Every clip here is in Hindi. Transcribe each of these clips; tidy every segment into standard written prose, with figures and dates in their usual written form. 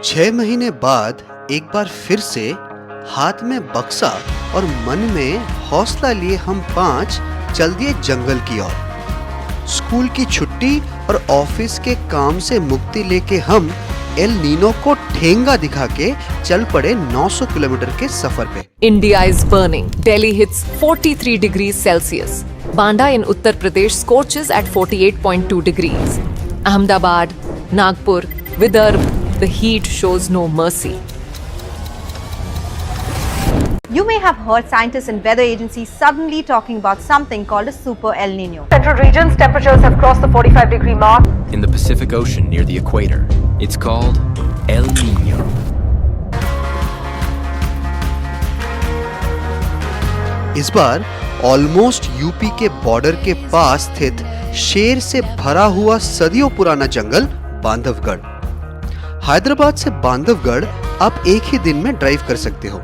6 महीने बाद एक बार फिर से हाथ में बक्सा और मन में हौसला लिए हम 5 चल दिए जंगल की ओर। स्कूल की छुट्टी और ऑफिस के काम से मुक्ति लेके हम एल नीनो को ठेंगा दिखा के चल पड़े 900 किलोमीटर के सफर पे। India is burning. Delhi hits 43 degrees Celsius. Banda in Uttar Pradesh scorches at 48.2 degrees. Ahmedabad, Nagpur, Vidarbh, the heat shows no mercy. You may have heard scientists and weather agencies suddenly talking about something called a super El Nino. Central region's temperatures have crossed the 45-degree mark. In the Pacific Ocean near the equator, it's called El Nino. इस बार ऑलमोस्ट यूपी के बॉर्डर के पास स्थित शेर से भरा हुआ सदियों पुराना जंगल बांधवगढ़। हैदराबाद से बांधवगढ़ आप एक ही दिन में ड्राइव कर सकते हो,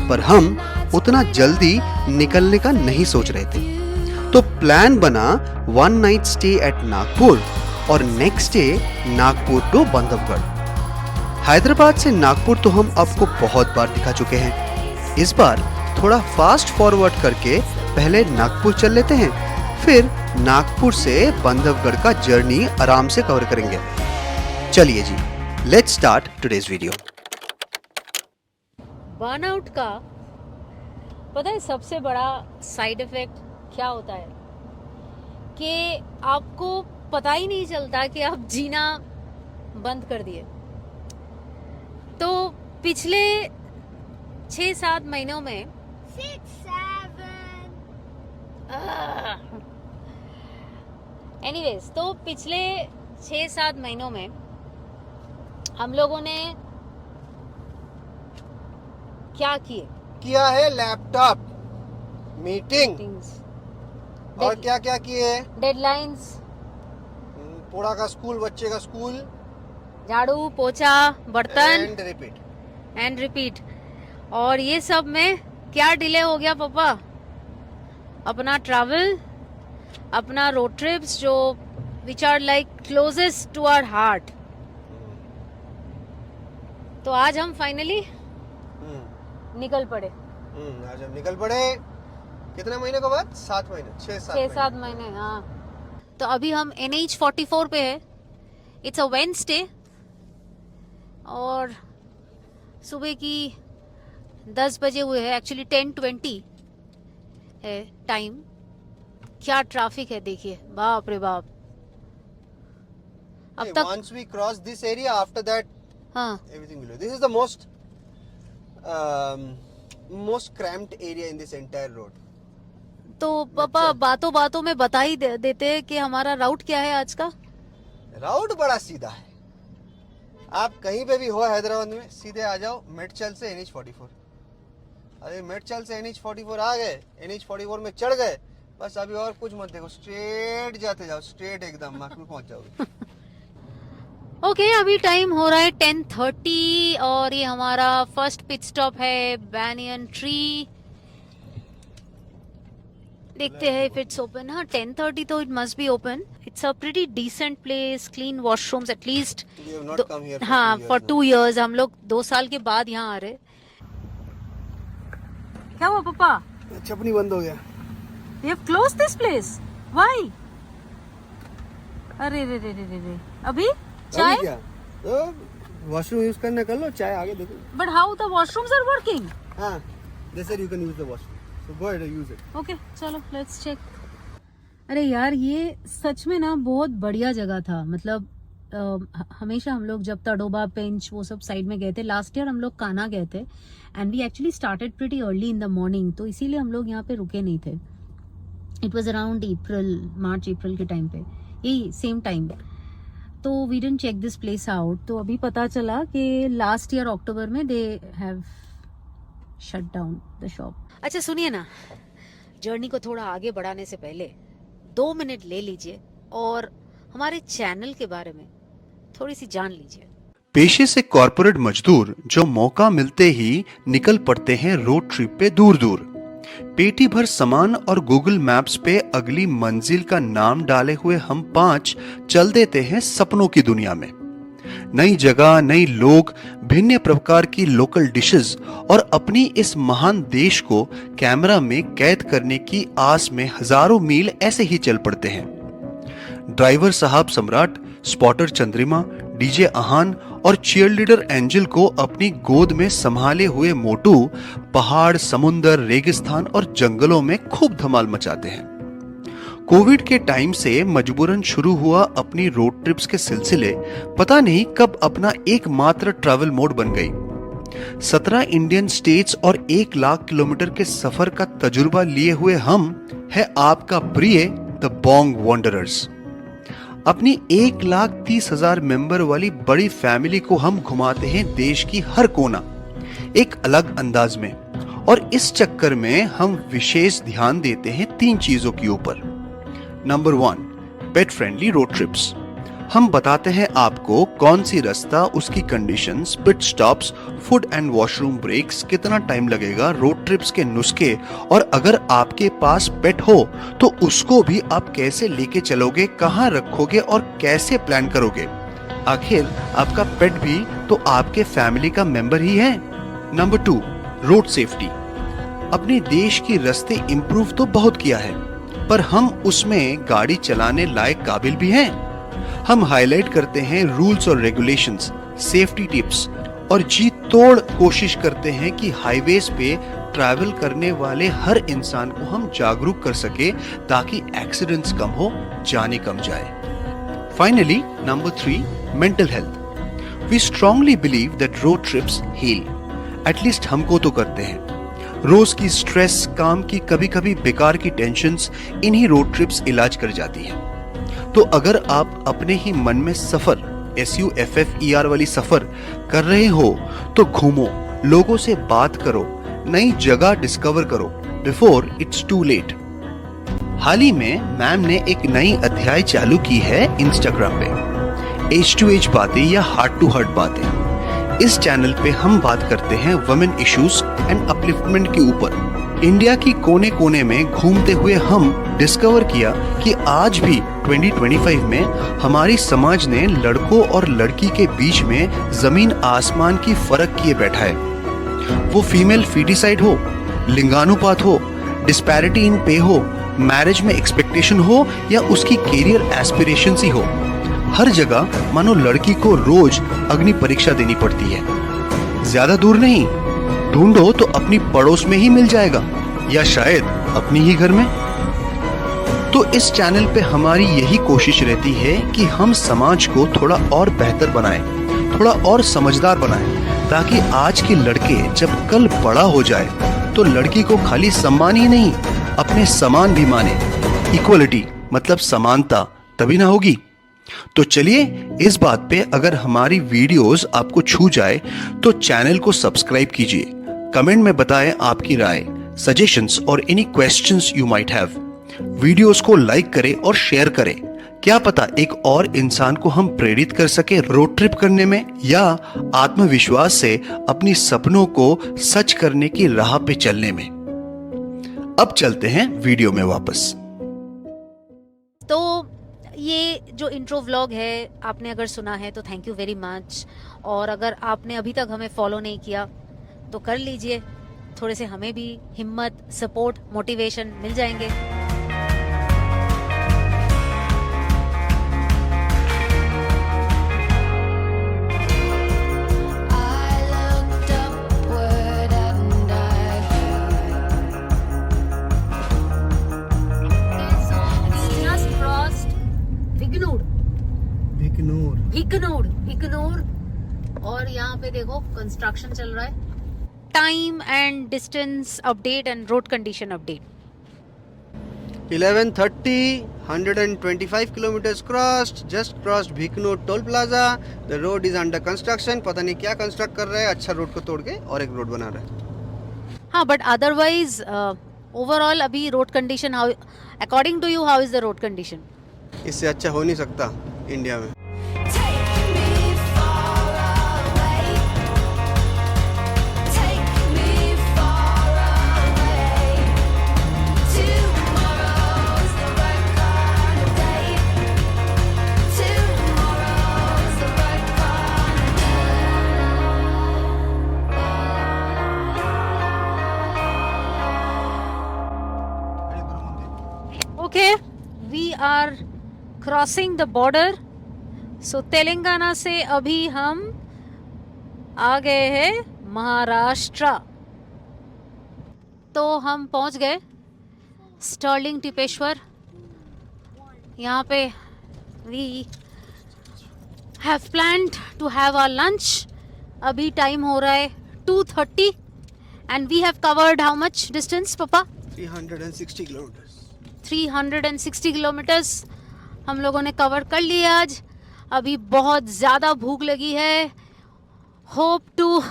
पर हम उतना जल्दी निकलने का नहीं सोच रहे थे। तो प्लान बना 1 नाइट स्टे एट नागपुर और next day Nagpur to Bandhavgarh. Hyderabad से नागपुर तो हम आपको बहुत बार दिखा चुके हैं। इस बार थोड़ा फास्ट फॉरवर्ड करके पहले नागपुर चल लेते हैं, फिर नागपुर से बांधवगढ़ का जर्नी आराम से कवर करेंगे। चलिए जी, let's start today's video. Burnout का पता है सबसे बड़ा साइड इफेक्ट क्या होता है कि आपको पता ही नहीं चलता कि आप जीना बंद कर दिए। तो पिछले 6-7 महीनों में एनीवेज तो पिछले 6-7 महीनों में हम लोगों ने क्या किया है? लैपटॉप, मीटिंग और क्या क्या किए? डेडलाइंस, पूरा का स्कूल, बच्चे का स्कूल, झाड़ू पोछा, बर्तन एंड रिपीट। और ये सब में क्या डिले हो गया पापा? अपना ट्रैवल, अपना रोड ट्रिप्स जो which are like closest to our heart. तो आज हम फाइनली निकल पड़े। आज हम निकल पड़े। कितने महीने के बाद? 7 महीने, 6-7 महीने। हाँ, तो अभी हम NH44 पे है। इट्स अ वेडनेसडे और सुबह की 10 बजे हुए हैं। एक्चुअली 10:20 है टाइम। क्या ट्रैफिक है देखिए, बाप रे बाप। अब तक once we cross this area, after that हाँ, everything will. This is the most cramped area in this entire road. तो पापा बातों बातों में बता ही देते हैं कि हमारा राउट क्या है आज का। राउट बड़ा सीधा है। आप कहीं पे भी हो हैदराबाद में, सीधे आ जाओ मेडचल से NH44। अरे मेडचल से NH44 आ गए, NH44 में चढ़ गए, बस अभी और कुछ मत देखो, स्ट्रेट जाते जाओ, स्ट्रेट एकदम नागपुर पहुंच जाओगे। ओके, अभी टाइम हो रहा है 10:30 और ये हमारा फर्स्ट पिट स्टॉप है बैनियन ट्री। देखते हैं इफ इट्स ओपन। हाँ, 10:30 तो it must be open. It's a pretty decent place, clean washrooms at least. हाँ, फॉर 2 years। हम लोग 2 साल के बाद यहाँ आ रहे। क्या हुआ पापा? छपनी बंद हो गया। You have closed this place? Why? अरे रे रे रे रे रे। अभी चाय? क्या? तो वॉशरूम यूज करना कर लो, चाय आगे देखो। But how the washrooms are working? हाँ, they said you can use the washroom. So go ahead and use it. Okay, चलो let's check. अरे यार, ये सच में ना बहुत बढ़िया जगह था। मतलब हमेशा हम लोग जब तड़ोबा, पेंच वो सब साइड में गए थे। लास्ट ईयर हम लोग कान्हा गए थे and we actually started pretty early in the morning, तो इसीलिए हम लोग यहाँ पे रुके नहीं थे। It was around March April के टाइम पे, यही सेम टाइम। तो we didn't check this place out. तो अभी पता चला कि लास्ट ईयर अक्टूबर में they have shut down the shop. अच्छा सुनिए ना, जर्नी को थोड़ा आगे बढ़ाने से पहले 2 मिनट ले लीजिए और हमारे चैनल के बारे में थोड़ी सी जान लीजिए। पेशे से कॉरपोरेट मजदूर जो मौका मिलते ही निकल पड़ते हैं रोड ट्रिप पे दूर दूर। पेटी भर सामान और गूगल मैप्स पे अगली मंजिल का नाम डाले हुए हम 5 चल देते हैं सपनों की दुनिया में। नई जगह, नई लोग, भिन्न प्रकार की लोकल डिशेस और अपनी इस महान देश को कैमरा में कैद करने की आस में हजारों मील ऐसे ही चल पड़ते हैं। ड्राइवर साहब सम्राट, स्पॉटर चंद्रिमा, डीजे आहान और चीयरलीडर एंजल को अपनी गोद में संभाले हुए मोटू पहाड़, समुंदर, रेगिस्तान और जंगलों में खूब धमाल मचाते हैं। कोविड के टाइम से मजबूरन शुरू हुआ अपनी रोड ट्रिप्स के सिलसिले पता नहीं कब अपना एकमात्र ट्रैवल मोड बन गई। 17 इंडियन स्टेट्स और 1 लाख किलोमीटर के सफर का तजुर्बा लिए हुए हम है आपका प्रिय द बोंग वॉन्डरर्स। अपनी 1,30,000 मेंबर वाली बड़ी फैमिली को हम घुमाते हैं देश की हर कोना, एक अलग अंदाज में, और इस चक्कर में हम विशेष ध्यान देते हैं 3 चीजों के ऊपर। Number 1, pet friendly road trips. हम बताते हैं आपको कौन सी रास्ता, उसकी conditions, pit stops, food and washroom breaks, कितना टाइम लगेगा, रोड ट्रिप्स के नुस्खे, और अगर आपके पास पेट हो तो उसको भी आप कैसे लेके चलोगे, कहाँ रखोगे और कैसे प्लान करोगे। आखिर आपका पेट भी तो आपके फैमिली का मेंबर ही है। Number 2, road safety. अपने देश की रास्ते इंप्रूव तो बहुत किया है, पर हम उसमें गाड़ी चलाने लायक काबिल भी हैं। हम हाईलाइट करते हैं रूल्स और रेगुलेशंस, सेफ्टी टिप्स, और जी तोड़ कोशिश करते हैं कि हाईवेज पे ट्रैवल करने वाले हर इंसान को हम जागरूक कर सके ताकि एक्सीडेंट्स कम हो, जाने कम जाए। Finally, number 3, mental health. We strongly believe that road trips heal, at least हमको तो करते हैं। रोज की स्ट्रेस, काम की कभी कभी बेकार की टेंशन्स इन्हीं रोड ट्रिप्स इलाज कर जाती है। तो अगर आप अपने ही मन में सफर, SUFFER वाली सफर कर रहे हो तो घूमो, लोगों से बात करो, नई जगह डिस्कवर करो बिफोर इट्स टू लेट। हाल ही में मैम ने एक नई अध्याय चालू की है इंस्टाग्राम पे, H2H बातें या हार्ट टू हार्ट बातें। इस चैनल पे हम बात करते हैं वुमेन इश्यूज एंड अपलिफ्टमेंट के ऊपर। इंडिया की कोने कोने में घूमते हुए हम डिस्कवर किया कि आज भी 2025 में हमारी समाज ने लड़कों और लड़की के बीच में जमीन आसमान की फर्क किए बैठा है। वो फीमेल फीटिसाइड हो, लिंगानुपात हो, डिस्पैरिटी इन पे हो, मैरिज में एक्सपेक्टेशन हो या उसकी कैरियर एस्पिरेशंस ही हो, हर जगह मानो लड़की को रोज अग्नि परीक्षा देनी पड़ती है। ज्यादा दूर नहीं, ढूंढो तो अपनी पड़ोस में ही मिल जाएगा या शायद अपनी ही घर में। तो इस चैनल पे हमारी यही कोशिश रहती है कि हम समाज को थोड़ा और बेहतर बनाएं, थोड़ा और समझदार बनाएं, ताकि आज के लड़के जब कल बड़ा हो जाए तो लड़की को खाली सम्मान ही नहीं, अपने समान भी माने। इक्वलिटी मतलब समानता तभी ना होगी। तो चलिए, इस बात पे अगर हमारी वीडियोस आपको छू जाए तो चैनल को सब्सक्राइब कीजिए, कमेंट में बताएं आपकी राय, सजेशंस और any questions you might have. Videos को लाइक करें और शेयर करें, क्या पता एक और इंसान को हम प्रेरित कर सके रोड ट्रिप करने में या आत्मविश्वास से अपनी सपनों को सच करने की राह पे चलने में। अब चलते हैं वीडियो में वापस। तो ये जो इंट्रो व्लॉग है आपने अगर सुना है तो थैंक यू वेरी मच, और अगर आपने अभी तक हमें फॉलो नहीं किया तो कर लीजिए, थोड़े से हमें भी हिम्मत, सपोर्ट, मोटिवेशन मिल जाएंगे। इग्नोर, और यहाँ पे देखो कंस्ट्रक्शन चल रहा है। Time and distance update and road condition update. 11:30, 125 kilometers crossed, just crossed Bhikanur toll plaza. The road is under construction. पता नहीं क्या कंस्ट्रक्ट कर रहा है, अच्छा रोड को तोड़ के और एक रोड बना रहा है। हाँ, बट अदरवाइज ओवरऑल अभी road condition how, according to you how is the road condition? इससे अच्छा हो नहीं सकता इंडिया में। Okay, we are crossing the border. So Telangana से अभी हम आ गए हैं महाराष्ट्र. तो हम पहुंच गए स्टर्लिंग टिपेश्वर. यहाँ पे we have planned to have our lunch. अभी टाइम हो रहा है 2:30 and we have covered how much distance पापा? 360 किलोमीटर. 360 किलोमीटर्स हम लोगों ने कवर कर लिए आज. अभी बहुत ज़्यादा भूख लगी है. Hope to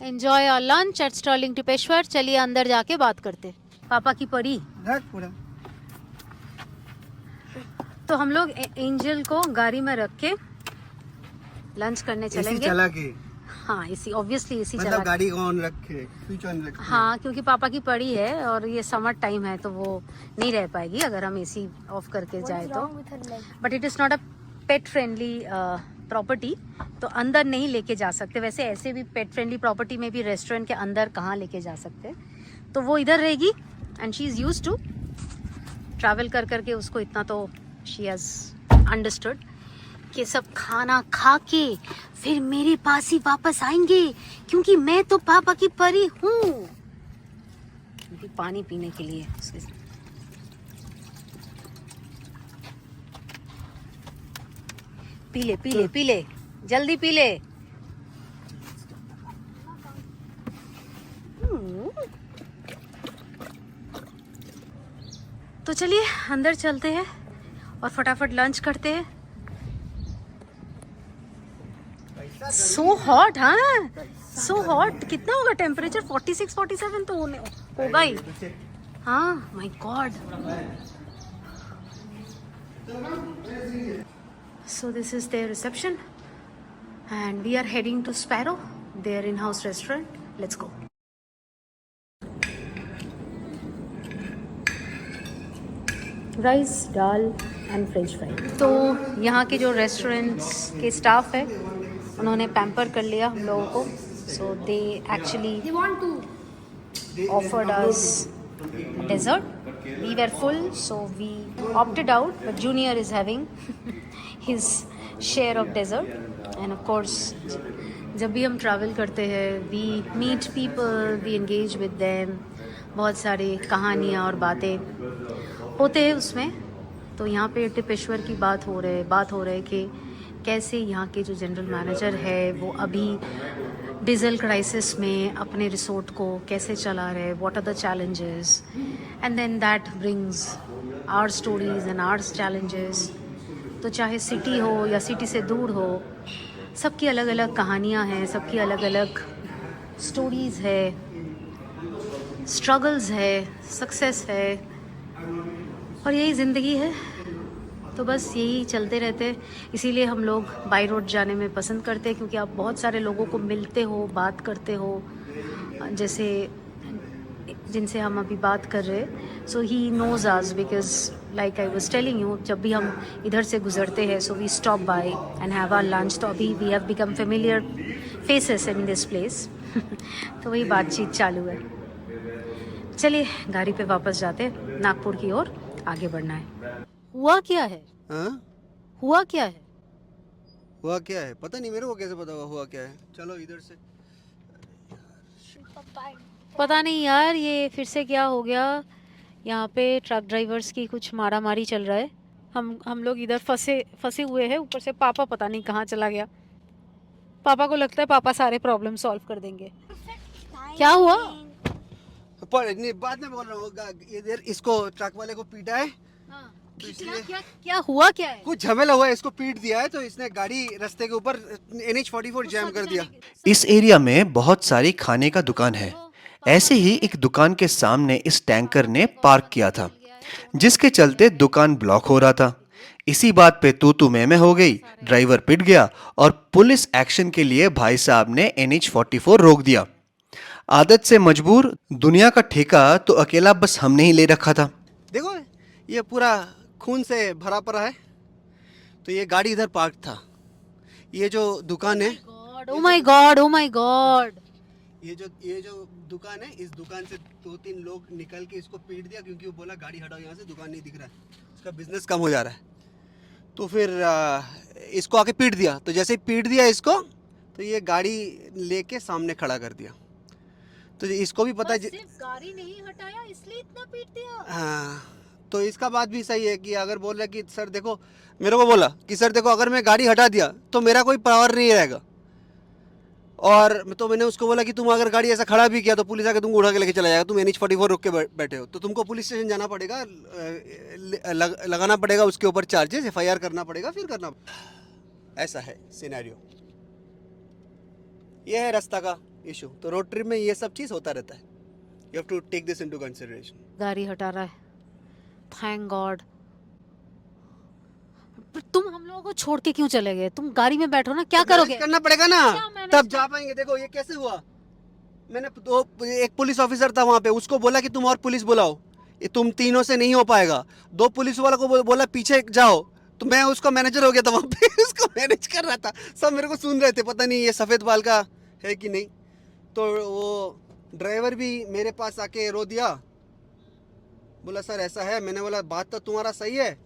enjoy our lunch at Sterling Tipeshwar. चलिए अंदर जाके बात करते. पापा की परी. पूरा तो हम लोग एंजल को गाड़ी में रख के लंच करने चलेंगे. चला के, हाँ, इसी ऑब्वियसली इसी मतलब चला. गाड़ी ऑन रखे, स्विच ऑन रखे. हाँ, क्योंकि पापा की पड़ी है और ये समर टाइम है तो वो नहीं रह पाएगी अगर हम एसी ऑफ करके जाए तो. But it is not a pet friendly property, तो अंदर नहीं लेके जा सकते. वैसे ऐसे भी पेट फ्रेंडली प्रॉपर्टी में भी रेस्टोरेंट के अंदर कहाँ लेके जा सकते. तो वो इधर रहेगी and she is used to travel कर करके. उसको इतना तो शी हैज़ अंडरस्टूड कि सब खाना खा के फिर मेरे पास ही वापस आएंगे, क्योंकि मैं तो पापा की परी हूँ. क्योंकि पानी पीने के लिए पी ले, पी ले, पी ले, जल्दी पी ले. तो चलिए अंदर चलते हैं और फटाफट लंच करते हैं. So hot. हाँ, सो हॉट. कितना होगा टेम्परेचर? 46-47 तो होगा ही. हाँ, my God. So this is their reception and we are heading to Sparrow, their in-house restaurant. Let's go. Rice, dal and french fry. तो यहाँ के जो रेस्टोरेंट्स के स्टाफ है उन्होंने पैम्पर कर लिया हम लोगों को. So they actually offered us dessert. We were full, so we opted out. But Junior is having his share of dessert. And of course, जब भी हम ट्रैवल करते हैं, we meet people, we engage with them. बहुत सारी कहानियाँ और बातें होते हैं उसमें. तो यहाँ पे टिपेश्वर की बात हो रहे कि कैसे यहाँ के जो जनरल मैनेजर है वो अभी डीजल क्राइसिस में अपने रिसोर्ट को कैसे चला रहे, what are the challenges, and then that brings our stories and our challenges. तो चाहे सिटी हो या सिटी से दूर हो, सबकी अलग अलग कहानियाँ हैं, सबकी अलग अलग स्टोरीज़ है, स्ट्रगल्स है, सक्सेस है, और यही ज़िंदगी है. तो बस यही चलते रहते. इसीलिए हम लोग बाई रोड जाने में पसंद करते हैं, क्योंकि आप बहुत सारे लोगों को मिलते हो, बात करते हो, जैसे जिनसे हम अभी बात कर रहे हैं. So he knows us because like I was telling you, जब भी हम इधर से गुजरते हैं so we stop by and have our lunch. तो अभी we have become familiar faces in this place. तो वही बातचीत चालू है. चलिए गाड़ी पे वापस जाते हैं, नागपुर की ओर आगे बढ़ना है. हुआ क्या है? हाँ? हुआ क्या है? हुआ क्या है पता नहीं मेरे को. कैसे पता हुआ क्या है? चलो इधर से. पता नहीं यार, ये फिर से क्या हो गया. यहाँ पे ट्रक ड्राइवर्स की कुछ मारा मारी चल रहा है. हम लोग इधर फंसे हुए हैं. ऊपर से पापा पता नहीं कहाँ चला गया. पापा को लगता है पापा सारे प्रॉब्लम सॉल्व कर देंगे. क्या हुआ? पर नहीं, बाद में बोल रहा हूँ. इधर इसको ट्रक वाले को पीटा है. तो इसलिए क्या हुआ? क्या है? कुछ झमेला हुआ है, इसको पीट दिया है, तो इसने गाड़ी रास्ते के ऊपर NH44 जैम कर दिया. इस एरिया में बहुत सारी खाने का दुकान है. ऐसे ही एक दुकान के सामने इस टैंकर ने पार्क किया था, जिसके चलते दुकान ब्लॉक हो रहा था. इसी बात पे तू मैं हो गई. ड्राइवर पिट गया और पुलिस एक्शन के लिए भाई साहब ने NH44 रोक दिया. आदत से मजबूर, दुनिया का ठेका तो अकेला बस हमने ही ले रखा था. देखो ये पूरा खून से भरा पड़ा है. तो ये गाड़ी इधर पार्क था. ये जो दुकान है, Oh my God, oh my God. ये जो दुकान है, इस दुकान से 2-3 लोग निकल के इसको पीट दिया, क्योंकि वो बोला गाड़ी हटाओ यहाँ से, दुकान नहीं दिख रहा है, इसका बिजनेस कम हो जा रहा है। तो फिर इसको आके पीट दिया। तो जैसे ही पीट दिया इसको, तो ये गाड़ी लेके सामने खड़ा कर दिया। तो इसको भी पता है सिर्फ गाड़ी नहीं हटाया इसलिए इतना पीट दिया। हाँ, तो इसका बात भी सही है कि अगर बोल रहा है कि सर देखो, मेरे को बोला कि सर देखो, अगर मैं गाड़ी हटा दिया तो मेरा कोई पावर नहीं रहेगा। और तो मैंने उसको बोला कि तुम अगर गाड़ी ऐसा खड़ा भी किया तो पुलिस आके तुमको उठा के लेके चला जाएगा, तुम NH-44 रोक के बैठे हो, तो तुमको पुलिस स्टेशन जाना पड़ेगा, लगाना पड़ेगा उसके ऊपर चार्जेस, FIR करना पड़ेगा, फिर करना। ऐसा है सिनेरियो, ये है रास्ता का इशू। तो रोड ट्रिप में ये सब चीज़ होता रहता है। You have to take this into consideration. गाड़ी हटा रहा है, थैंक गॉड। तुम हम लोगों को छोड़ के क्यों चले गए? तुम गाड़ी में बैठो ना, क्या करोगे? करना पड़ेगा ना, क्या मैनेज तब जा पाएंगे। देखो ये कैसे हुआ, मैंने एक पुलिस ऑफिसर था वहाँ पे, उसको बोला कि तुम और पुलिस बुलाओ, ये तुम तीनों से नहीं हो पाएगा। 2 पुलिस वालों को बोला पीछे जाओ, तो मैं उसका मैनेजर हो गया था वहाँ पे उसको मैनेज कर रहा था। सब मेरे को सुन रहे थे, पता नहीं ये सफ़ेद बाल का है कि नहीं। तो वो ड्राइवर भी मेरे पास आके रो दिया, बोला सर ऐसा है। मैंने बोला बात तो तुम्हारा सही है,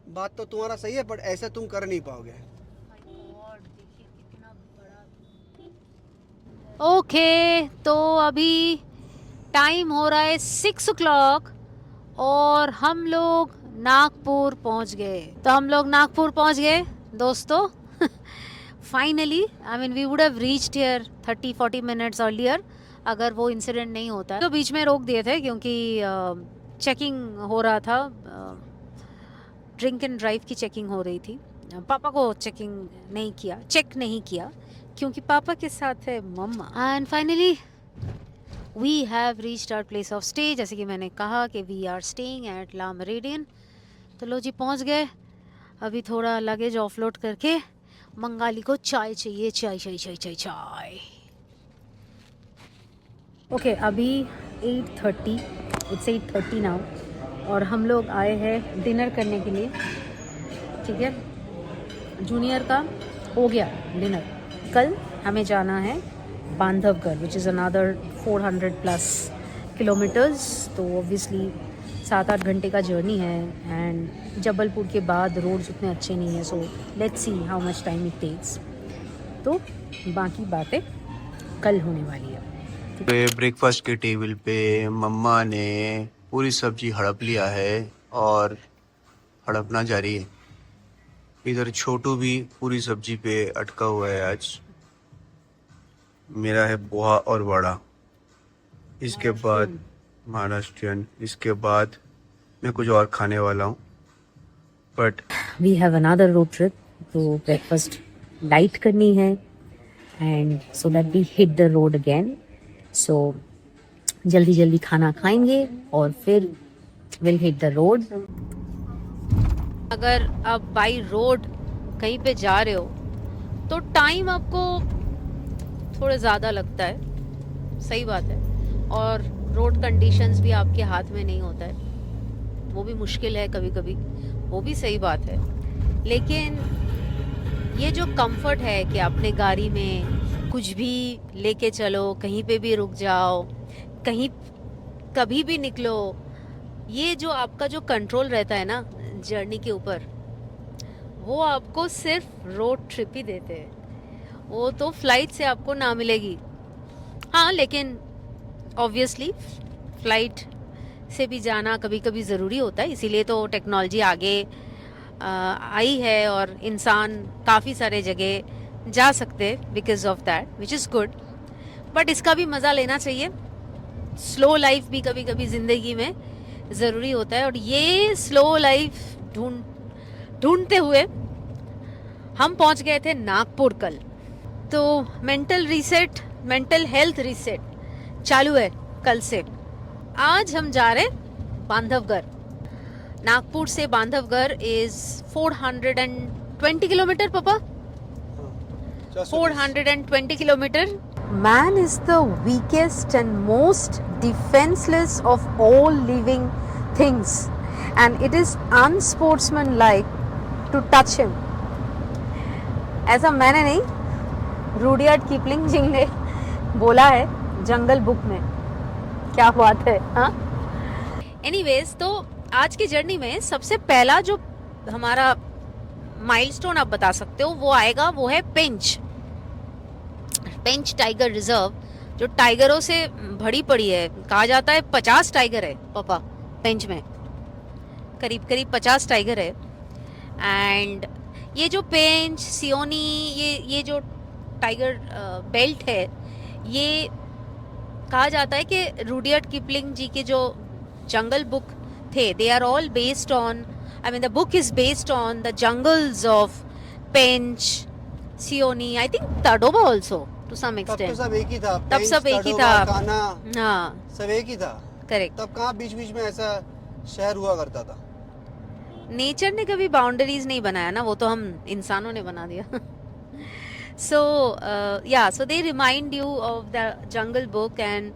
बात तो तुम्हारा सही है, बट ऐसे तुम कर नहीं पाओगे। ओके, तो अभी टाइम हो रहा है 6 o'clock और हम लोग नागपुर पहुंच गए। तो हम लोग नागपुर पहुंच गए दोस्तों finally. I mean we would have reached here 30-40 minutes earlier अगर वो इंसिडेंट नहीं होता। तो बीच में रोक दिए थे क्योंकि चेकिंग हो रहा था, ड्रिंक एंड ड्राइव की चेकिंग हो रही थी। पापा को चेकिंग नहीं किया, चेक नहीं किया क्योंकि पापा के साथ है मम्मा। And finally we have reached our place of stay. जैसे कि मैंने कहा कि we are staying at Le Meridien. तो लो जी पहुंच गए। अभी थोड़ा लगेज ऑफलोड करके मंगाली को चाय चाहिए, चाय चाय चाय चाय चाय। ओके, अभी 8:30, इट्स 8:30 नाउ और हम लोग आए हैं डिनर करने के लिए। ठीक है, जूनियर का हो गया डिनर। कल हमें जाना है Bandhavgarh, which is another 400+ kilometres. तो ऑब्वियसली 7-8 घंटे का जर्नी है एंड जबलपुर के बाद रोड्स उतने अच्छे नहीं हैं। So let's see how much time it takes. तो बाकी बातें कल होने वाली है। ब्रेकफास्ट के टेबल पे मम्मा ने पूरी सब्जी हड़प लिया है और हड़पना जारी है। इधर छोटू भी पूरी सब्जी पे अटका हुआ है। आज मेरा है पोहा और वड़ा, इसके बाद महाराष्ट्रियन, इसके बाद मैं कुछ और खाने वाला हूँ। But we have another road trip, तो ब्रेकफास्ट लाइट करनी है and so that we hit the road again. So जल्दी जल्दी खाना खाएंगे और फिर विल हिट द रोड। अगर आप बाई रोड कहीं पे जा रहे हो तो टाइम आपको थोड़ा ज़्यादा लगता है, सही बात है। और रोड कंडीशंस भी आपके हाथ में नहीं होता है, वो भी मुश्किल है कभी कभी, वो भी सही बात है। लेकिन ये जो कंफर्ट है कि अपने गाड़ी में कुछ भी लेके चलो, कहीं पे भी रुक जाओ, कहीं कभी भी निकलो, ये जो आपका जो कंट्रोल रहता है ना जर्नी के ऊपर, वो आपको सिर्फ रोड ट्रिप ही देते हैं। वो तो फ्लाइट से आपको ना मिलेगी। हाँ, लेकिन ऑब्वियसली फ्लाइट से भी जाना कभी कभी ज़रूरी होता है, इसीलिए तो टेक्नोलॉजी आगे आई है और इंसान काफ़ी सारे जगह जा सकते हैं because of that, which is good. But इसका भी मज़ा लेना चाहिए। स्लो लाइफ भी कभी कभी ज़िंदगी में ज़रूरी होता है और ये स्लो लाइफ ढूंढते हुए हम पहुंच गए थे नागपुर कल। तो mental reset, mental health reset चालू है कल से। आज हम जा रहे बांधवगढ़। नागपुर से बांधवगढ़ इज 420 किलोमीटर। पापा 420 kilometre. Man is the weakest and most defenseless of all living things, and it is unsportsmanlike to touch him. ऐसा मैंने नहीं, रुडयार्ड किपलिंग जी ने बोला है जंगल बुक में। क्या बात है। हाँ, एनीवेज, तो आज की जर्नी में सबसे पहला जो हमारा माइलस्टोन आप बता सकते हो वो आएगा, वो है पेंच टाइगर रिजर्व, जो टाइगरों से भरी पड़ी है। कहा जाता है 50 टाइगर है पापा पेंच में, करीब 50 टाइगर है। एंड ये जो पेंच, सियोनी, ये जो टाइगर बेल्ट है, ये कहा जाता है कि रुडयार्ड किपलिंग जी के जो जंगल बुक थे, they are all based on, I mean the book is based on the jungles of Pench, Seoni, I think Tadoba also to some तब तो एक्सटेंट। सब एक ही था, तब पेंच, सब एक ही तडोबा, था। कान्हा, हाँ, सब एक ही था। करेक्ट। तब कहाँ बीच बीच में ऐसा शहर हुआ करता था। नेचर ने कभी बाउंड्रीज नहीं बनाया ना, वो तो हम इंसानों ने बना दिया। So yeah, so they remind you of the jungle book and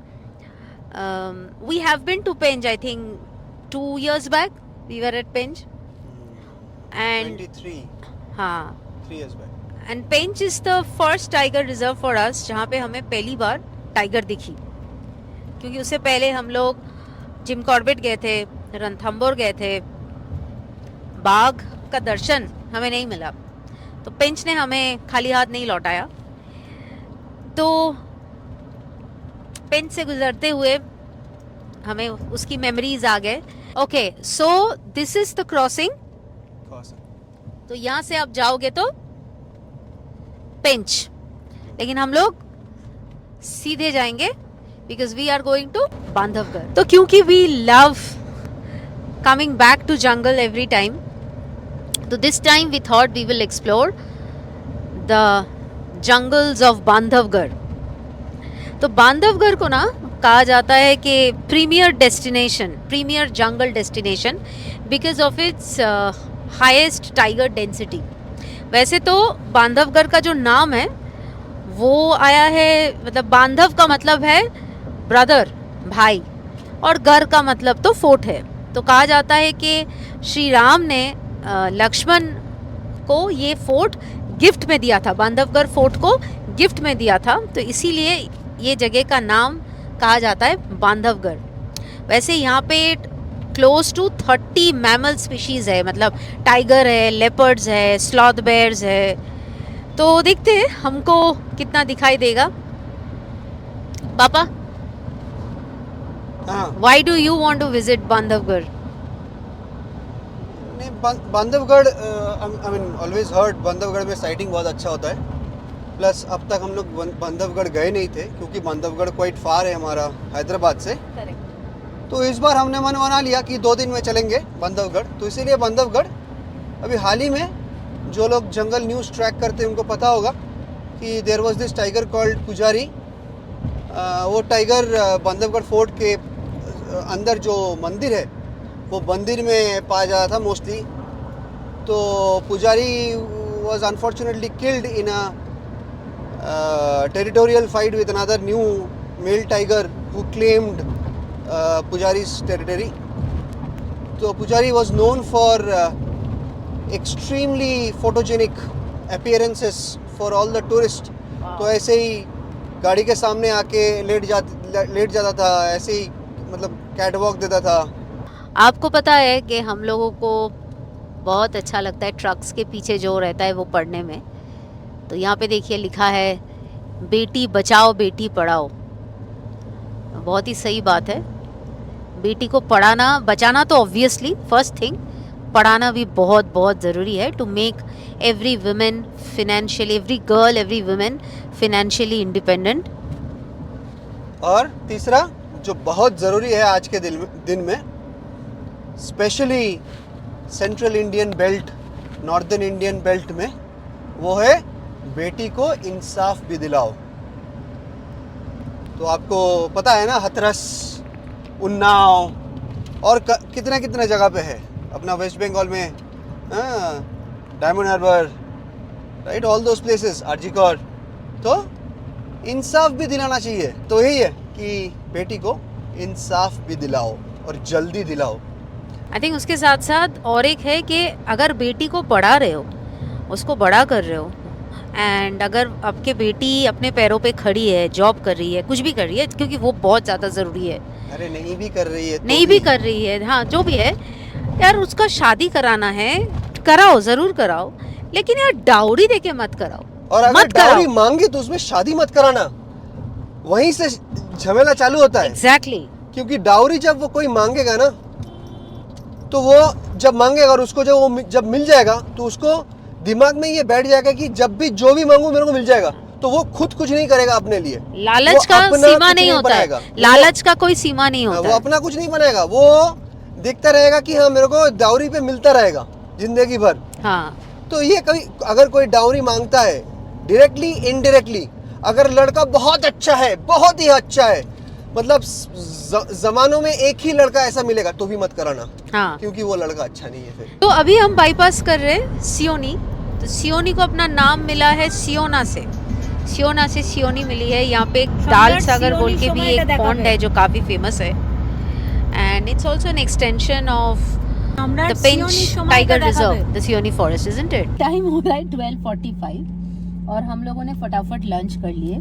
we have been to Pench, I think 2 years back we were at Pench and 23 हाँ, 3 years back। And Pench is the first tiger reserve for us जहाँ पे हमें पहली बार टाइगर दिखी, क्योंकि उससे पहले हम लोग जिम कॉर्बेट गए थे, रणथंबोर गए थे, बाघ का दर्शन हमें नहीं मिला, तो पेंच ने हमें खाली हाथ नहीं लौटाया। तो पेंच से गुजरते हुए हमें उसकी मेमोरीज आ गए। Okay, so this is the crossing, तो यहाँ से आप जाओगे तो पेंच, लेकिन हम लोग सीधे जाएंगे because we are going to Bandhavgarh. तो क्योंकि we love coming back to jungle every time, तो this time we thought we will explore the jungles of Bandhavgarh. तो बांधवगढ़ को ना कहा जाता है कि premier destination, premier jungle destination because of its highest tiger density. वैसे तो बांधवगढ़ का जो नाम है वो आया है, मतलब बांधव का मतलब है ब्रदर, भाई, और गढ़ का मतलब तो फोर्ट है। तो कहा जाता है कि श्री राम ने लक्ष्मण को ये फोर्ट गिफ्ट में दिया था, बांधवगढ़ फोर्ट को गिफ्ट में दिया था, तो इसीलिए ये जगह का नाम कहा जाता है बांधवगढ़। वैसे यहाँ पे क्लोज टू 30 मैमल स्पीशीज है, मतलब टाइगर है, लेपर्ड्स है, स्लॉथ बेयर्स है। तो देखते हैं हमको कितना दिखाई देगा। पापा, हाँ, why do you want to visit Bandhavgarh? नहीं, Bandhavgarh, I mean always heard Bandhavgarh में साइटिंग बहुत अच्छा होता है। प्लस अब तक हम लोग बांधवगढ़ गए नहीं थे, क्योंकि बांधवगढ़ क्वाइट फार है हमारा हैदराबाद से। तो इस बार हमने मन बना लिया कि 2 दिन में चलेंगे बांधवगढ़, तो इसीलिए बांधवगढ़। अभी हाल ही में जो लोग जंगल न्यूज़ ट्रैक करते हैं उनको पता होगा कि there was this tiger called Pujari. वो टाइगर बांधवगढ़ फोर्ट के अंदर जो मंदिर है, वो मंदिर में पाया जाता था मोस्टली। तो पुजारी was unfortunately killed in a territorial fight with another new male tiger who claimed Pujari's territory. So Pujari was known for extremely photogenic appearances for all the tourists. तो ऐसे ही गाड़ी के सामने आके लेट जाता था, ऐसे ही मतलब कैट वॉक देता था। आपको पता है कि हम लोगों को बहुत अच्छा लगता है ट्रक्स के पीछे जो रहता है वो पढ़ने में। तो यहाँ पे देखिए लिखा है बेटी बचाओ बेटी पढ़ाओ। बहुत ही सही बात है, बेटी को पढ़ाना बचाना तो ऑब्वियसली फर्स्ट थिंग, पढ़ाना भी बहुत बहुत ज़रूरी है to make every women financially, every girl, every women financially independent. और तीसरा जो बहुत ज़रूरी है आज के दिन में, specially central Indian belt, northern Indian belt में, वो है बेटी को इंसाफ भी दिलाओ। तो आपको पता है ना, हथरस, उन्नाव और कितने जगह पे है अपना वेस्ट बंगाल में, Diamond Harbour, right, all those places, RG Kar. तो इंसाफ भी दिलाना चाहिए। तो यही है कि बेटी को इंसाफ भी दिलाओ और जल्दी दिलाओ। आई थिंक उसके साथ साथ और एक है कि अगर बेटी को पढ़ा रहे हो, उसको बड़ा कर रहे हो, एंड अगर आपके बेटी अपने पैरों पे खड़ी है, जॉब कर रही है, कुछ भी कर रही है, क्योंकि वो बहुत ज़्यादा ज़रूरी है, अरे नहीं भी कर रही है तो नहीं भी कर रही है, हाँ जो भी है यार, उसका शादी कराना है, कराओ, ज़रूर कराओ, लेकिन यार डाउरी देके मत कराओ। और अगर मत कराओ। डाउरी मांगी तो उसमें शादी मत कराना, वहीं से झमेला चालू होता है। एग्जैक्टली क्योंकि डाउरी जब वो कोई मांगेगा ना, तो वो जब मांगेगा और उसको जब मिल जाएगा तो उसको दिमाग में ये बैठ जाएगा कि जब भी जो भी मांगू मेरे को मिल जाएगा, तो वो खुद कुछ नहीं करेगा अपने लिए। लालच वो का अपना सीमा कुछ नहीं होता है, बनाएगा। लालच का कोई सीमा नहीं हाँ, होता वो है। अपना कुछ नहीं बनाएगा, वो देखता रहेगा कि हाँ मेरे को डाउरी पे मिलता रहेगा जिंदगी भर। हाँ तो ये कभी अगर कोई डाउरी मांगता है डायरेक्टली इनडायरेक्टली, अगर लड़का बहुत अच्छा है, बहुत ही अच्छा है, मतलब जमानों में एक ही लड़का ऐसा मिलेगा, तो भी मत कराना, हाँ। क्योंकि वो लड़का अच्छा नहीं है फिर। तो अभी हम बाईपास कर रहे हैं सियोनी। तो सियोनी को अपना नाम मिला है सियोना से, सियोना से सियोनी मिली है। यहाँ पे एक दाल सागर बोल के भी एक पॉन्ड है जो काफी फेमस है, and it's also an extension of the Pench tiger reserve, the Seoni forest, isn't it? Time हो रहा है 12:45 और हम लोगों ने फटाफट लंच कर लिए।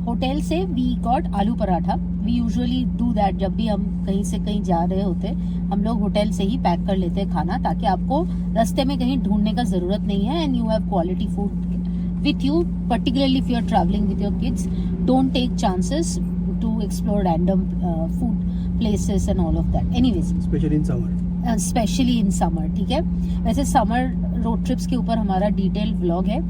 होटल से we got aloo paratha. We usually do that, जब भी हम कहीं से कहीं जा रहे होते हम लोग होटल से ही पैक कर लेते हैं खाना, ताकि आपको रास्ते में कहीं ढूंढने का जरूरत नहीं है, and you have quality food with you, particularly if you are traveling with your kids. Don't take chances to explore random food places and all of that. Anyways, specially in summer, specially in summer, ठीक है। वैसे समर रोड ट्रिप्स के ऊपर हमारा डिटेल व्लॉग है,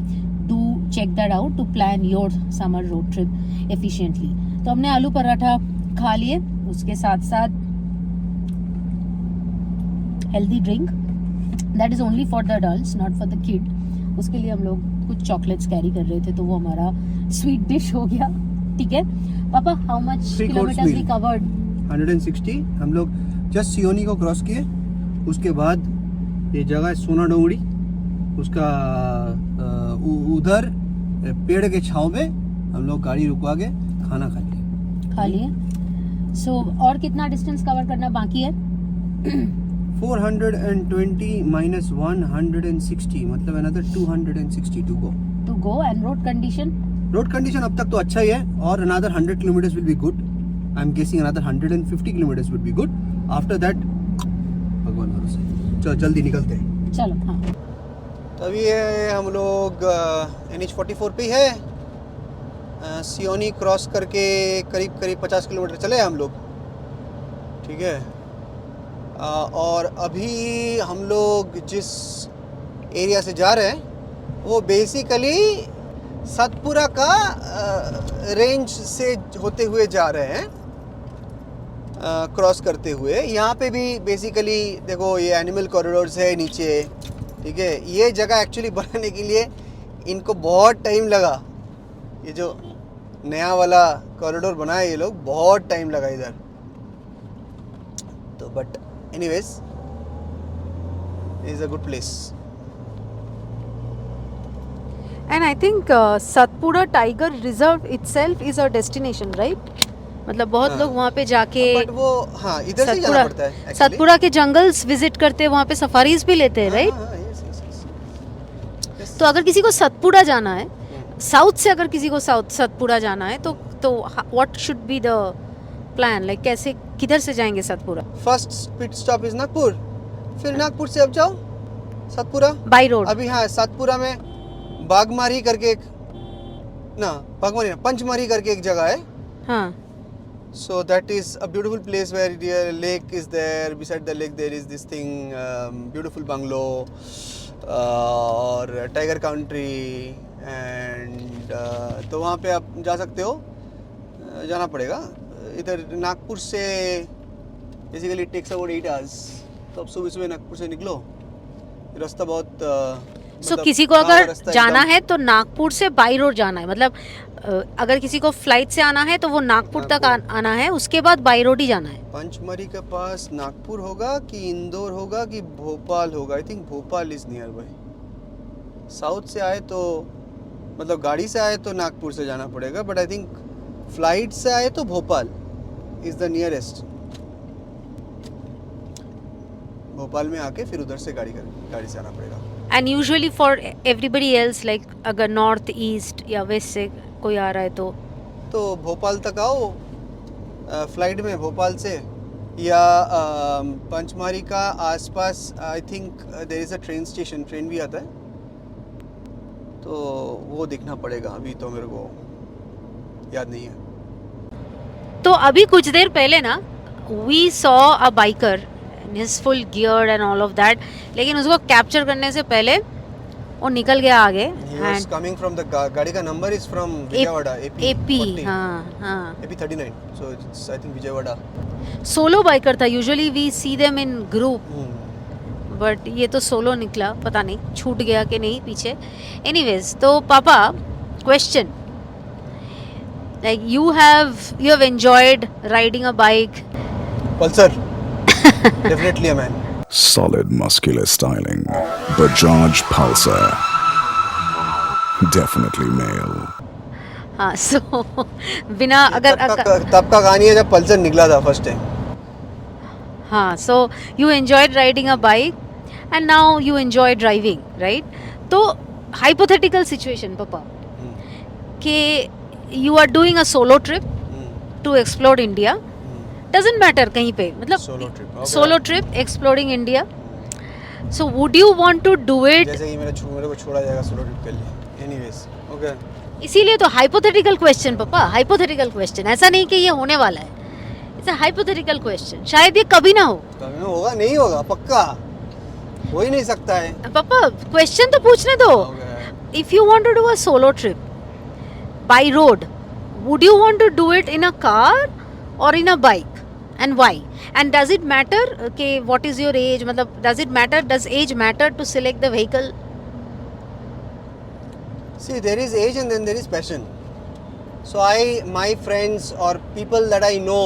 do check that out to plan your summer road trip efficiently. तो हमने आलू पराठा खा लिए, उसके साथ साथ healthy drink that is only for the adults, not for the kid. उसके लिए हम लोग कुछ चॉकलेट्स कैरी कर रहे थे, तो वो हमारा स्वीट डिश हो गया, ठीक है। पापा, how much kilometres we covered? 160। हम लोग जस्ट सियोनी को क्रॉस किए, उसके बाद ये जगह है सोना डोंगरी, उसका उधर पेड़ के छांव में हम लोग गाड़ी रुकवा के खाना खा लिए। सो और कितना डिस्टेंस कवर करना बाकी है? 420 minus 160, मतलब another 260 to go. To go, and road condition? Road condition अब तक तो अच्छा ही है, और another 100 kilometers will be good. I'm guessing another 150 kilometers would be good. After that, भगवान भरोसे। चलो जल्दी निकलते हैं। चलो, हाँ। तभी हम लोग NH44 पे है, सियोनी क्रॉस करके करीब 50 किलोमीटर चले हम लोग, ठीक है। और अभी हम लोग जिस एरिया से जा रहे हैं वो बेसिकली सतपुरा का रेंज से होते हुए जा रहे हैं, क्रॉस करते हुए। यहाँ पे भी बेसिकली देखो ये एनिमल कॉरिडोर्स है नीचे, ठीक है। ये जगह एक्चुअली बनाने के लिए इनको बहुत टाइम लगा, ये जो नया वाला कॉरिडोर बनाया ये लोग, बहुत टाइम लगा इधर तो। But anyways, it is a good place. And I think Satpura Tiger Reserve itself is a destination, right? मतलब बहुत लोग वहाँ पे जाके बट वो हाँ इधर से जाना पड़ता है actually. सतपुरा के जंगल्स विजिट करते हैं, वहाँ पे सफारीज भी लेते हैं, राइट? yes. तो अगर किसी को सतपुरा जाना है, साउथ से अगर किसी को सतपुरा जाना है, तो what should be the plan? Like कैसे, किधर से जाएंगे Satpura? First pit stop is Nagpur, फिर नागपुर से अब जाओ सतपुरा बाई रोड। अभी हाँ, सतपुरा में बागमारी करके एक पंचमारी करके एक जगह है। हाँ। So that is a beautiful place where the lake is there. Beside the lake there is this thing, beautiful bungalow और tiger country and तो वहाँ पे आप जा सकते हो, जाना पड़ेगा। इधर नागपुर से बेसिकली टेक्स अबाउट 8 hours, तो अब सुबह नागपुर से निकलो, रास्ता बहुत सो किसी को अगर जाना है तो नागपुर से बाई रोड जाना है, मतलब अगर किसी को फ्लाइट से आना है तो वो नागपुर तक आना है, उसके बाद बाई रोड ही जाना है। पंचमरी के पास नागपुर होगा कि इंदौर होगा कि भोपाल होगा? I think Bhopal is near by. South से आए तो मतलब गाड़ी से आए तो नागपुर से जाना पड़ेगा, बट आई थिंक फ्लाइट से आए तो Bhopal is the nearest. Bhopal में आके फिर उधर से गाड़ी से आना पड़ेगा। And usually for everybody else like अगर नॉर्थ ईस्ट या वेस्ट से कोई आ रहा है तो भोपाल तक आओ फ्लाइट में भोपाल से, या पंचमारी का आसपास I think there is a train station, train भी आता है, तो वो देखना पड़ेगा। अभी तो मेरे को याद नहीं है। तो अभी कुछ देर पहले ना we saw a biker in his full gear and all of that, लेकिन उसको कैप्चर करने से पहले वो निकल गया आगे। He was coming from the गाड़ी का number is from Vijayawada, AP 40, हाँ AP 39, so it's I think Vijayawada. Solo biker था। Usually we see them in group, but ये तो सोलो निकला, पता नहीं छूट गया कि नहीं पीछे। एनीवेज, तो पापा question, like you have enjoyed riding a bike? Pulsar definitely a man। Solid muscular styling. Bajaj Pulsar. Definitely male. हाँ, सो बिना अगर तब का कहानी है जब पल्सर निकला था फर्स्ट टाइम। हाँ, so you enjoyed riding a bike and now you enjoy driving, right? तो हाइपोथेटिकल सिचुएशन पापा कि you are doing a solo trip to explore India, doesn't matter कहीं पे, मतलब solo trip exploring India, so would you want to do it? जैसे कि मेरे को छोड़ा जाएगा सोलो ट्रिप के लिए। एनीवेज, ओके, इसीलिए तो हाइपोथेटिकल क्वेश्चन पापा, हाइपोथेटिकल क्वेश्चन, ऐसा नहीं कि ये होने वाला है, इट्स अ हाइपोथेटिकल क्वेश्चन। शायद ये कभी ना हो। कभी ना होगा, नहीं होगा, पक्का हो ही नहीं सकता है। पापा क्वेश्चन तो पूछने दो। If you want to do a solo trip by road, would you want to do it in a car और in a bike, and why? And does it matter कि what is your age, मतलब does it matter, does age matter to select the vehicle? See, there is age and then there is passion. So my friends or people that I know,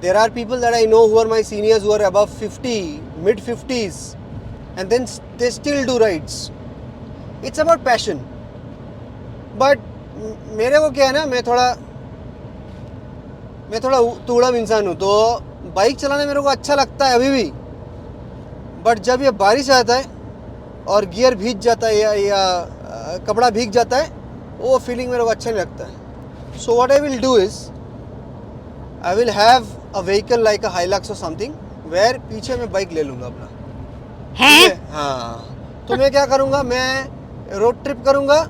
there are people that I know who are my seniors who are above 50, mid 50s, and then they still do rides. It's about passion. But मेरे को क्या है ना, मैं थोड़ा तुड़म इंसान हूँ, तो बाइक चलाना मेरे को अच्छा लगता है अभी भी, बट जब ये बारिश आता है और गियर भीग जाता है या कपड़ा भीग जाता है, वो फीलिंग मेरे को अच्छा नहीं लगता है। So what I will do is I will have a vehicle like a Hilux और समथिंग, वेयर पीछे मैं बाइक ले लूँगा अपना है। हाँ, तो मैं क्या करूँगा, मैं रोड ट्रिप करूँगा,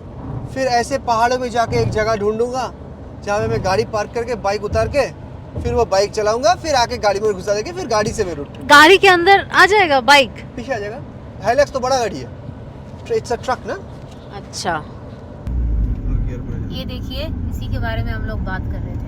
फिर ऐसे पहाड़ों में जाके एक जगह ढूंढूंगा जहाँ पे मैं गाड़ी पार्क करके बाइक उतार के फिर वो बाइक चलाऊंगा, फिर आके गाड़ी में घुसा देके फिर गाड़ी से मैं रूट, गाड़ी के अंदर आ जाएगा बाइक, पीछे आ जाएगा। हाइलक्स तो बड़ा गाड़ी है, इट्स अ ट्रक ना। अच्छा, ये देखिए, इसी के बारे में हम लोग बात कर रहे थे।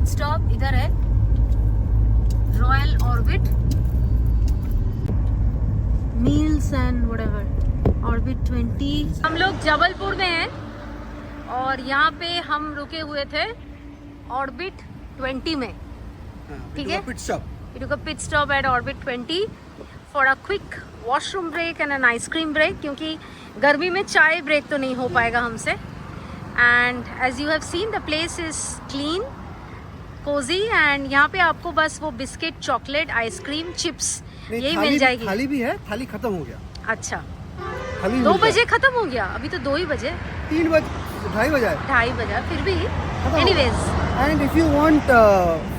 स्टॉप इधर है, royal orbit meals and whatever, orbit 20। हम लोग जबलपुर में हैं और यहाँ पे हम रुके हुए थे ऑर्बिट 20 में, ठीक है। We took a pit stop at Orbit 20 for a quick washroom break and an ice cream break, क्योंकि गर्मी में चाय ब्रेक तो नहीं हो पाएगा हमसे। And as you have seen, the place is clean, cozy, and यहाँ पे आपको बस वो बिस्किट, चॉकलेट, आइसक्रीम, चिप्स यही मिल जाएगी। थाली भी है, थाली खत्म हो गया। अच्छा, 2 बजे खत्म हो गया? अभी तो 2 ही बजे। 3 बजे तो 2:30 बजा है. 2:30 बजा, फिर भी हाँ. Anyways. And if you want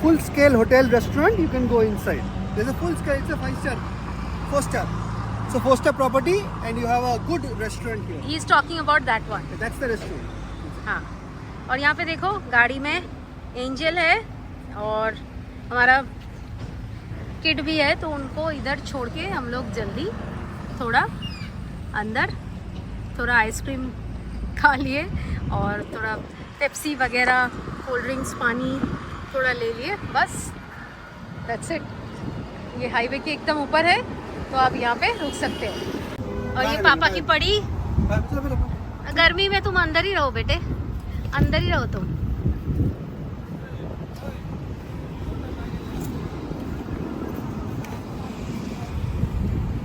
full scale hotel restaurant, you can go inside. There's a full scale, it's a 5-star, 4-star. So 4-star property and you have a good restaurant here. He is talking about that one. That's the restaurant. हाँ, और यहाँ पे देखो गाड़ी में एंजल है और हमारा किड भी है, तो उनको इधर छोड़ के हम लोग जल्दी थोड़ा अंदर थोड़ा आइसक्रीम खा लिए और थोड़ा पेप्सी वगैरह, कोल्ड ड्रिंक्स, पानी थोड़ा ले लिए, बस दैट्स इट. ये हाईवे के एकदम ऊपर है, तो आप यहाँ पे रुक सकते हैं. और ये पापा की पड़ी. गर्मी में तुम अंदर ही रहो बेटे, अंदर ही रहो तुम.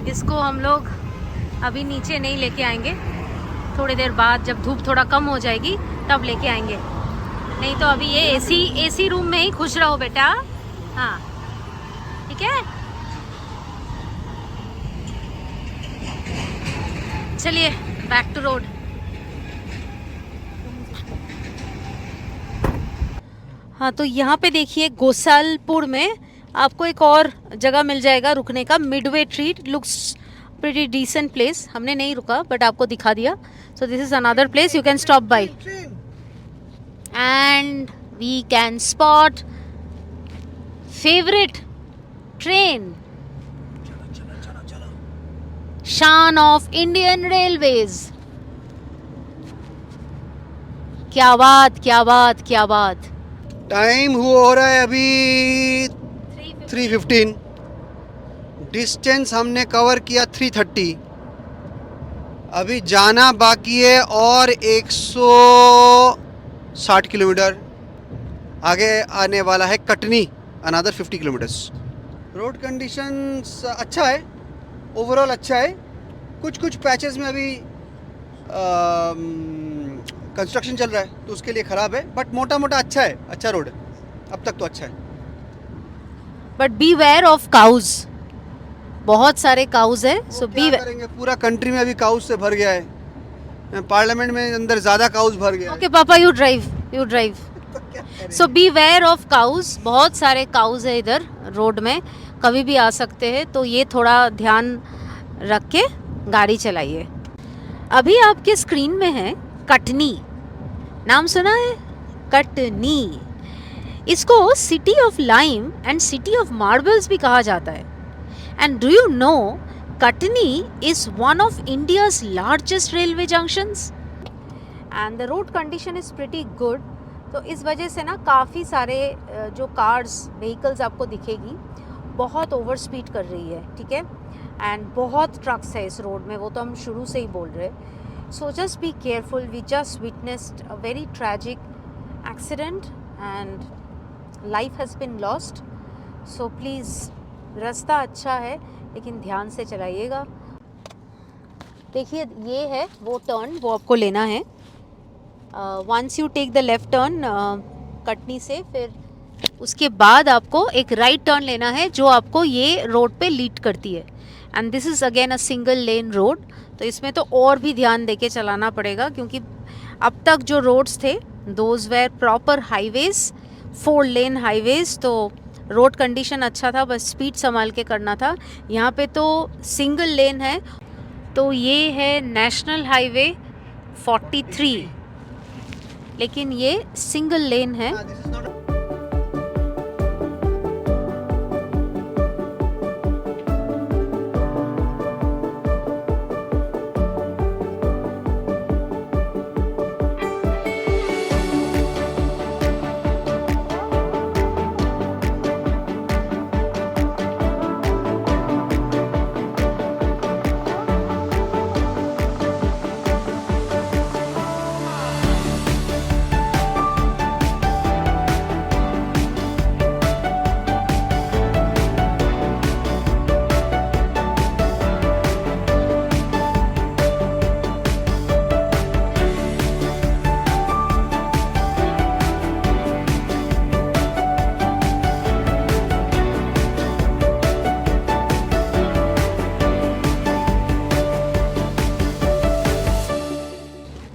इसको हम लोग अभी नीचे नहीं लेके आएंगे, थोड़ी देर बाद जब धूप थोड़ा कम हो जाएगी तब लेके आएंगे. नहीं तो अभी ये एसी रूम में ही खुश रहो बेटा. हाँ ठीक है, चलिए बैक टू रोड. हाँ, तो यहाँ पे देखिए गोसालपुर में आपको एक और जगह मिल जाएगा रुकने का. Midway Treat looks pretty decent place. हमने नहीं रुका बट आपको दिखा दिया. So this is another place you can stop by and we can spot favourite train, Shaan of Indian Railways. क्या बात, क्या बात, क्या बात. टाइम हो रहा है अभी 3:15. डिस्टेंस हमने कवर किया 3:30. अभी जाना बाकी है और 160 किलोमीटर. आगे आने वाला है Katni, another 50 kilometres. Road conditions अच्छा है, ओवरऑल अच्छा है. कुछ पैचेस में अभी कंस्ट्रक्शन चल रहा है तो उसके लिए ख़राब है, बट मोटा अच्छा है, अच्छा रोड है अब तक तो अच्छा है. But be aware of cows, बहुत सारे काउज है. सो बी करेंगे, पूरा कंट्री में अभी काउज से भर गया है. पार्लियामेंट में अंदर ज़्यादा काउज भर गया है. ओके पापा, you drive. So be aware of cows, बहुत सारे काउज है इधर रोड में, कभी भी आ सकते हैं, तो ये थोड़ा ध्यान रख के गाड़ी चलाइए. अभी आपके स्क्रीन में है कटनी. नाम सुना है? कटनी. इसको city of lime and city of marbles भी कहा जाता है. And do you know Katni is one of India's largest railway junctions and the road condition is pretty good. तो इस वजह से ना काफ़ी सारे जो कार्स, व्हीकल्स आपको दिखेगी, बहुत ओवर स्पीड कर रही है. ठीक है, एंड बहुत ट्रक्स है इस रोड में, वो तो हम शुरू से ही बोल रहे. So just be careful. We just witnessed a very tragic accident and life has been lost. So please, रास्ता अच्छा है लेकिन ध्यान से चलाइएगा. देखिए ये है वो टर्न, वो आपको लेना है. Once you take the left turn Katni से, फिर उसके बाद आपको एक राइट टर्न लेना है जो आपको ये रोड पे लीड करती है. And this is again a single lane road, तो इसमें तो और भी ध्यान देके चलाना पड़ेगा क्योंकि अब तक जो रोड्स थे those were proper highways, 4 lane highways, तो रोड कंडीशन अच्छा था, बस स्पीड संभाल के करना था. यहाँ पे तो सिंगल लेन है. तो ये है नेशनल हाईवे 43, लेकिन ये सिंगल लेन है.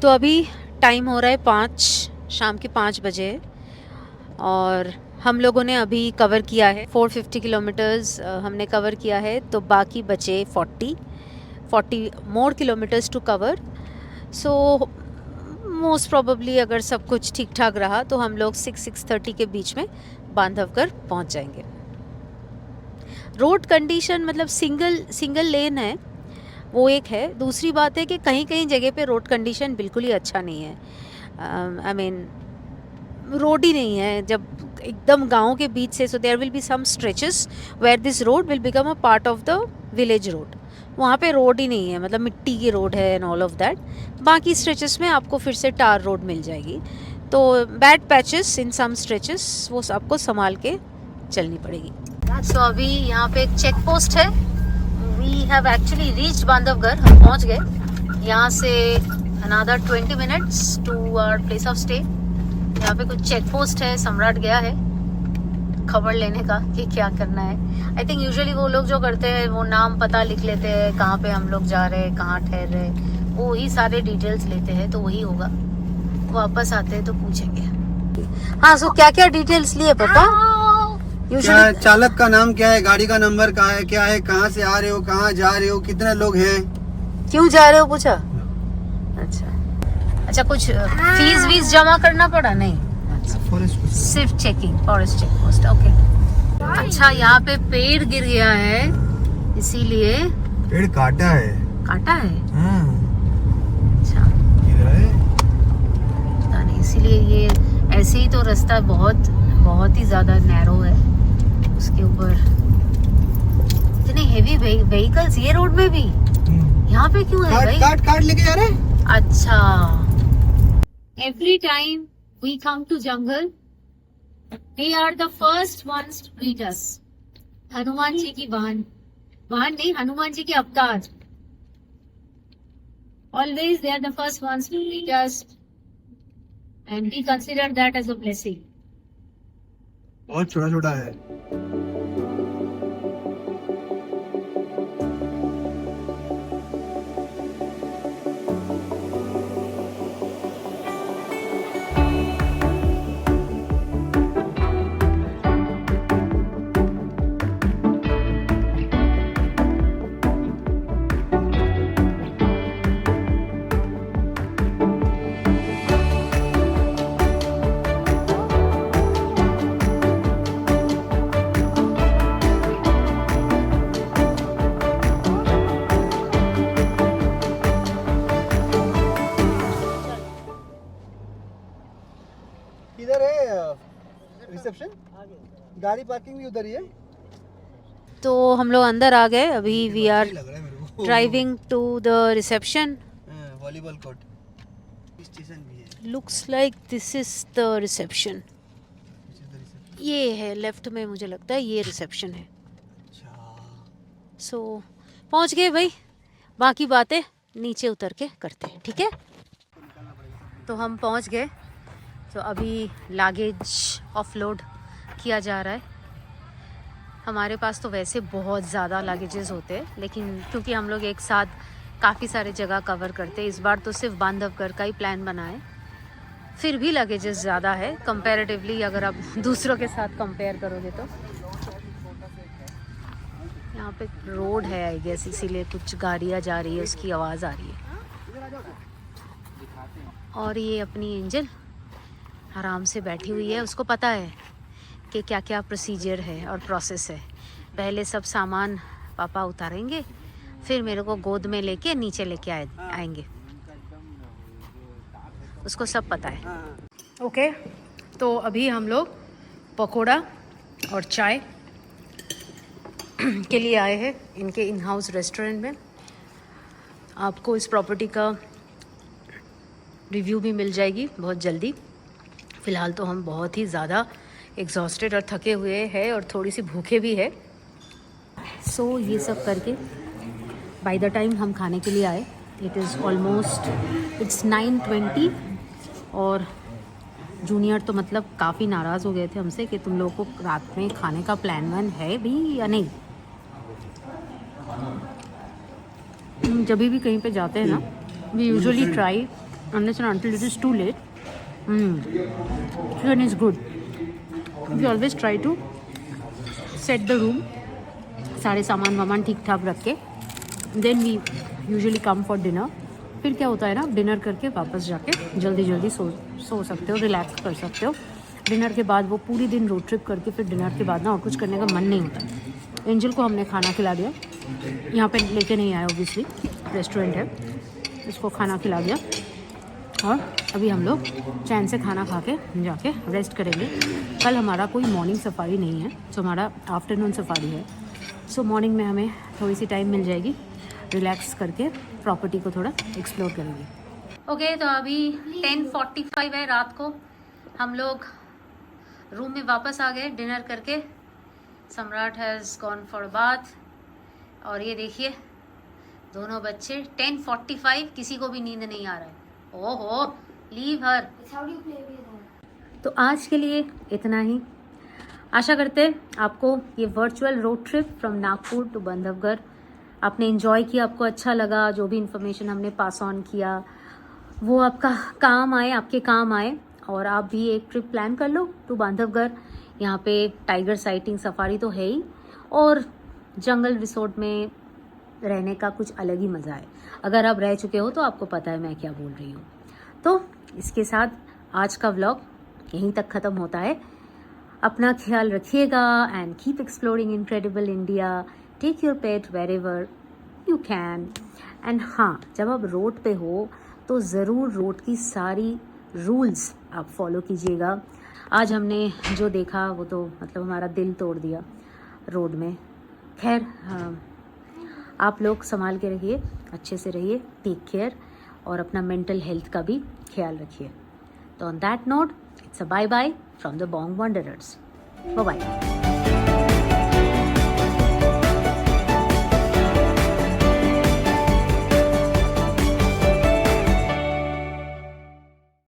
तो अभी टाइम हो रहा है 5, शाम के 5 बजे है और हम लोगों ने अभी कवर किया है 450 किलोमीटर्स हमने कवर किया है, तो बाकी बचे 40 more kilometres to cover. So most probably अगर सब कुछ ठीक ठाक रहा तो हम लोग 6-6:30 के बीच में बांधवगढ़ पहुंच जाएंगे। रोड कंडीशन मतलब सिंगल लेन है, वो एक है। दूसरी बात है कि कहीं कहीं जगह पे रोड कंडीशन बिल्कुल ही अच्छा नहीं है। आई मीन रोड ही नहीं है जब एकदम गांव के बीच से। So there will be some stretches where this road will become a part of the village road. वहाँ पे रोड ही नहीं है, मतलब मिट्टी की रोड है एंड ऑल ऑफ दैट। बाकी स्ट्रेचेस में आपको फिर से टार रोड मिल जाएगी। तो बैड पैचेस इन सम स्ट्रेचेस वो आपको संभाल के चलनी पड़ेगी। सो अभी यहाँ पे एक चेक पोस्ट है। We have actually reached Bandhavgarh, हम पहुँच गए। यहाँ से another 20 minutes to our place of stay. यहाँ पे कुछ चेक पोस्ट है, सम्राट गया है खबर लेने का कि क्या करना है। आई थिंक यूजुअली वो लोग जो करते हैं वो नाम पता लिख लेते हैं, कहाँ पे हम लोग जा रहे हैं, कहाँ ठहर रहे हैं, वो ही सारे डिटेल्स लेते हैं। तो वही होगा, वापस आते हैं तो पूछेंगे। हाँ, सो क्या क्या डिटेल्स लिए पापा? क्या चालक का नाम क्या है, गाड़ी का नंबर कहाँ है, क्या है, कहाँ से आ रहे हो, कहाँ जा रहे हो, कितने लोग हैं, क्यों जा रहे हो पूछा? अच्छा कुछ फीस वीस जमा करना पड़ा? नहीं, सिर्फ checking, forest check post. Okay. अच्छा, यहाँ पे पेड़ गिर गया है इसीलिए। पेड़ काटा है? काटा है? हाँ। अच्छा, पता नहीं, इसीलिए ये ऐसे ही तो रास्ता बहुत ही ज्यादा नैरो है। उसके ऊपर इतने हेवी व्हीकल्स ये रोड में भी। यहाँ पे क्यों है भाई? काट लेके जा रहे हैं। अच्छा, every time we come to jungle, they are the first ones to greet us. Hanuman ji की वाहन नहीं, हनुमान जी के अवतार। Always they are the first ones to greet us, and we consider that as a blessing. बहुत छोटा छोटा है। इधर है रिसेप्शन, गाड़ी पार्किंग भी उधर ही है। तो हम लोग अंदर आ गए। अभी we are driving to the reception. Volleyball court station भी है। Looks like this is the reception. ये है लेफ्ट में, मुझे लगता है ये रिसेप्शन है। सो पहुंच गए भाई, बाकी बातें नीचे उतर के करते हैं, ठीक है? तो हम पहुंच गए। तो अभी लागेज ऑफलोड किया जा रहा है। हमारे पास तो वैसे बहुत ज़्यादा लागेजेस होते हैं, लेकिन क्योंकि हम लोग एक साथ काफ़ी सारे जगह कवर करते हैं, इस बार तो सिर्फ बांधवगढ़ का ही प्लान बना है। फिर भी लगेजेस ज़्यादा है कंपैरेटिवली, अगर आप दूसरों के साथ कंपेयर करोगे तो। यहाँ पे रोड है आई गेस, इसीलिए कुछ गाड़ियाँ जा रही है, उसकी आवाज़ आ रही है। और ये अपनी एंजल आराम से बैठी हुई है। उसको पता है कि क्या क्या प्रोसीजर है और प्रोसेस है। पहले सब सामान पापा उतारेंगे, फिर मेरे को गोद में लेके नीचे लेके आएंगे। उसको सब पता है। ओके, तो अभी हम लोग पकोड़ा और चाय के लिए आए हैं इनके इन हाउस रेस्टोरेंट में। आपको इस प्रॉपर्टी का रिव्यू भी मिल जाएगी बहुत जल्दी। फ़िलहाल तो हम बहुत ही ज़्यादा एग्जॉस्टेड और थके हुए हैं और थोड़ी सी भूखे भी है। सो ये सब करके बाय द टाइम हम खाने के लिए आए, इट इज़ ऑलमोस्ट इट्स 9:20। और जूनियर तो मतलब काफ़ी नाराज़ हो गए थे हमसे कि तुम लोगों को रात में खाने का प्लान वन है भी या नहीं। जब भी कहीं पे जाते हैं ना, we usually try unless and until it is too late. Then it's good. We always try to set the room, सारे सामान वामान ठीक ठाक रख के, then we usually come for dinner. फिर क्या होता है ना, डिनर करके वापस जाके जल्दी जल्दी सो सकते हो, रिलैक्स कर सकते हो. डिनर के बाद वो पूरी दिन रोड ट्रिप करके फिर डिनर के बाद ना और कुछ करने का मन नहीं होता. एंजल को हमने खाना खिला दिया, यहाँ पे लेके नहीं आया ऑब्वियसली, रेस्टोरेंट है, इसको खाना खिला दिया. और अभी हम लोग चैन से खाना खा के जाके रेस्ट करेंगे. कल हमारा कोई मॉर्निंग सफारी नहीं है, तो हमारा आफ्टरनून सफारी है. सो मॉर्निंग में हमें थोड़ी सी टाइम मिल जाएगी, रिलैक्स करके प्रॉपर्टी को थोड़ा एक्सप्लोर करेंगे. ओके, तो अभी 10:45 है रात को. हम लोग रूम में वापस आ गए डिनर करके. सम्राट हैज़ गॉन फॉर बाथ. और ये देखिए दोनों बच्चे. 10:45, किसी को भी नींद नहीं आ रहा है. ओहो, लीव हर. तो आज के लिए इतना ही. आशा करते हैं आपको ये virtual road trip from Nagpur to Bandhavgarh आपने एंजॉय किया, आपको अच्छा लगा. जो भी इन्फॉर्मेशन हमने पास ऑन किया वो आपका काम आए, आपके काम आए. और आप भी एक ट्रिप प्लान कर लो टू बांधवगढ़. यहाँ पे टाइगर साइटिंग सफारी तो है ही, और जंगल रिसोर्ट में रहने का कुछ अलग ही मज़ा है. अगर आप रह चुके हो तो आपको पता है मैं क्या बोल रही हूँ. तो इसके साथ आज का व्लॉग यहीं तक ख़त्म होता है. अपना ख्याल रखिएगा and keep exploring incredible India. Take your pet wherever you can. And हाँ, जब आप रोड पे हो तो ज़रूर रोड की सारी रूल्स आप फॉलो कीजिएगा. आज हमने जो देखा वो तो मतलब हमारा दिल तोड़ दिया रोड में. खैर, आप लोग संभाल के रहिए, अच्छे से रहिए, टेक केयर, और अपना मेंटल हेल्थ का भी ख्याल रखिए. तो on that note, it's a bye bye from the Bong Wanderers. Bye bye.